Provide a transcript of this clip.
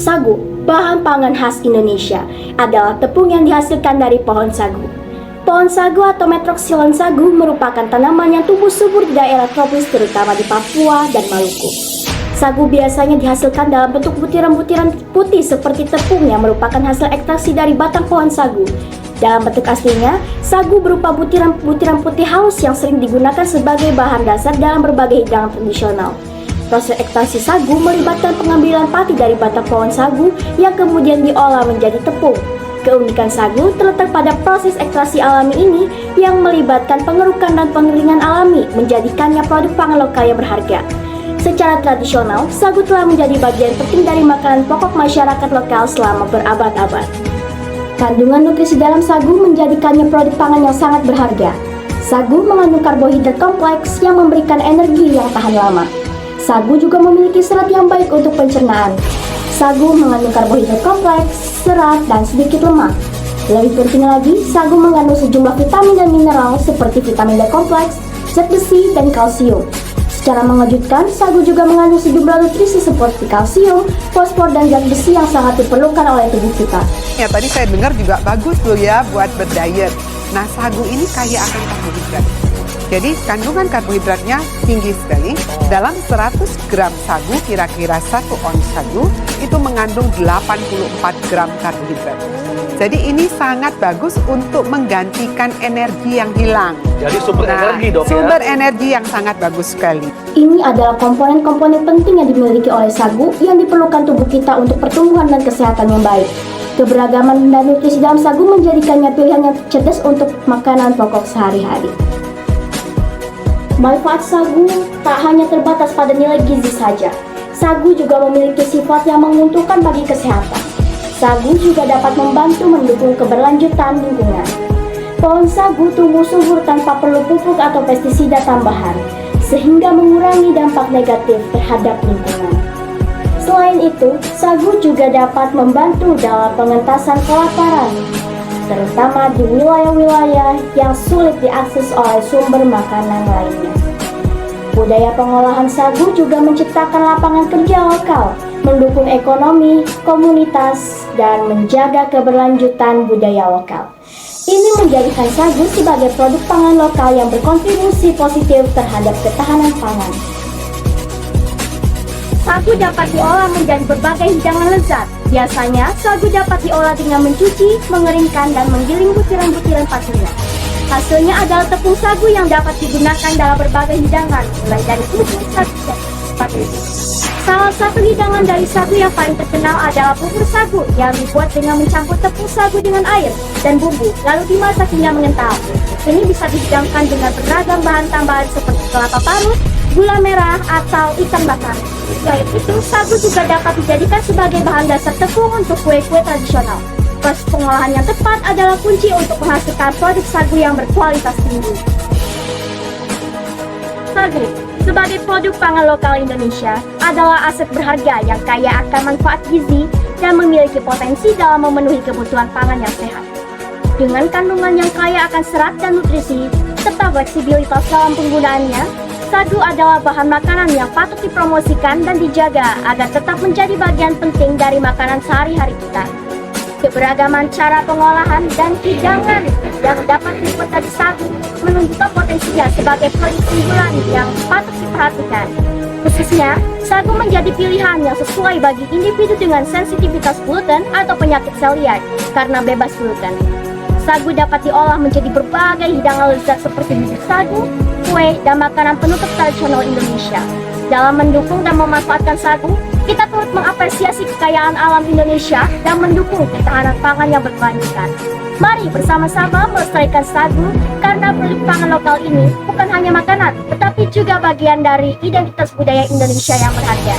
Sagu, bahan pangan khas Indonesia, adalah tepung yang dihasilkan dari pohon sagu. Pohon sagu atau Metroxylon sagu merupakan tanaman yang tumbuh subur di daerah tropis terutama di Papua dan Maluku. Sagu biasanya dihasilkan dalam bentuk butiran-butiran putih seperti tepung yang merupakan hasil ekstraksi dari batang pohon sagu. Dalam bentuk aslinya, sagu berupa butiran-butiran putih halus yang sering digunakan sebagai bahan dasar dalam berbagai hidangan tradisional. Proses ekstraksi sagu melibatkan pengambilan pati dari batang pohon sagu yang kemudian diolah menjadi tepung. Keunikan sagu terletak pada proses ekstraksi alami ini yang melibatkan pengerukan dan pengeringan alami menjadikannya produk pangan lokal yang berharga. Secara tradisional, sagu telah menjadi bagian penting dari makanan pokok masyarakat lokal selama berabad-abad. Kandungan nutrisi dalam sagu menjadikannya produk pangan yang sangat berharga. Sagu mengandung karbohidrat kompleks yang memberikan energi yang tahan lama. Sagu juga memiliki serat yang baik untuk pencernaan. Sagu mengandung karbohidrat kompleks, serat, dan sedikit lemak. Lebih penting lagi, sagu mengandung sejumlah vitamin dan mineral seperti vitamin B kompleks, zat besi, dan kalsium. Secara mengejutkan, sagu juga mengandung sejumlah nutrisi seperti kalsium, fosfor, dan zat besi yang sangat diperlukan oleh tubuh kita. Ya, tadi saya dengar juga bagus loh ya buat berdiet. Nah, sagu ini kaya akan karbohidrat. Jadi, kandungan karbohidratnya tinggi sekali. Dalam 100 gram sagu, kira-kira 1 ons sagu, itu mengandung 84 gram karbohidrat. Jadi ini sangat bagus untuk menggantikan energi yang hilang. Jadi sumber energi dok ya? Sumber energi yang sangat bagus sekali. Ini adalah komponen-komponen penting yang dimiliki oleh sagu yang diperlukan tubuh kita untuk pertumbuhan dan kesehatan yang baik. Keberagaman dan nutrisi dalam sagu menjadikannya pilihan yang cerdas untuk makanan pokok sehari-hari. Manfaat sagu tak hanya terbatas pada nilai gizi saja. Sagu juga memiliki sifat yang menguntungkan bagi kesehatan. Sagu juga dapat membantu mendukung keberlanjutan lingkungan. Pohon sagu tumbuh subur tanpa perlu pupuk atau pestisida tambahan, sehingga mengurangi dampak negatif terhadap lingkungan. Selain itu, sagu juga dapat membantu dalam pengentasan kelaparan, terutama di wilayah-wilayah yang sulit diakses oleh sumber makanan lainnya. Budaya pengolahan sagu juga menciptakan lapangan kerja lokal, mendukung ekonomi, komunitas, dan menjaga keberlanjutan budaya lokal. Ini menjadikan sagu sebagai produk pangan lokal yang berkontribusi positif terhadap ketahanan pangan. Sagu dapat diolah menjadi berbagai hidangan lezat. Biasanya, sagu dapat diolah dengan mencuci, mengeringkan, dan menggiling butiran-butiran patinya. Hasilnya adalah tepung sagu yang dapat digunakan dalam berbagai hidangan, mulai dari puding, sagu, dan sebagainya. Salah satu hidangan dari sagu yang paling terkenal adalah bubur sagu yang dibuat dengan mencampur tepung sagu dengan air dan bumbu, lalu dimasak hingga mengental. Ini bisa dihidangkan dengan beragam bahan tambahan seperti kelapa parut, gula merah, atau ikan bakar. Selain itu, sagu juga dapat dijadikan sebagai bahan dasar tepung untuk kue-kue tradisional. Proses pengolahan yang tepat adalah kunci untuk menghasilkan produk sagu yang berkualitas tinggi. Sagu, sebagai produk pangan lokal Indonesia, adalah aset berharga yang kaya akan manfaat gizi dan memiliki potensi dalam memenuhi kebutuhan pangan yang sehat. Dengan kandungan yang kaya akan serat dan nutrisi, serta fleksibilitas dalam penggunaannya, sagu adalah bahan makanan yang patut dipromosikan dan dijaga agar tetap menjadi bagian penting dari makanan sehari-hari kita. Keberagaman cara pengolahan dan hidangan yang dapat dibuat dari sagu menunjukkan potensinya sebagai produk unggulan yang patut diperhatikan. Khususnya, sagu menjadi pilihan yang sesuai bagi individu dengan sensitivitas gluten atau penyakit seliak karena bebas gluten. Sagu dapat diolah menjadi berbagai hidangan lezat seperti bubur sagu, kue, dan makanan penutup tradisional Indonesia. Dalam mendukung dan memanfaatkan sagu, kita turut mengapresiasi kekayaan alam Indonesia dan mendukung ketahanan pangan yang berkelanjutan. Mari bersama-sama melestarikan sagu karena produk pangan lokal ini bukan hanya makanan, tetapi juga bagian dari identitas budaya Indonesia yang berharga.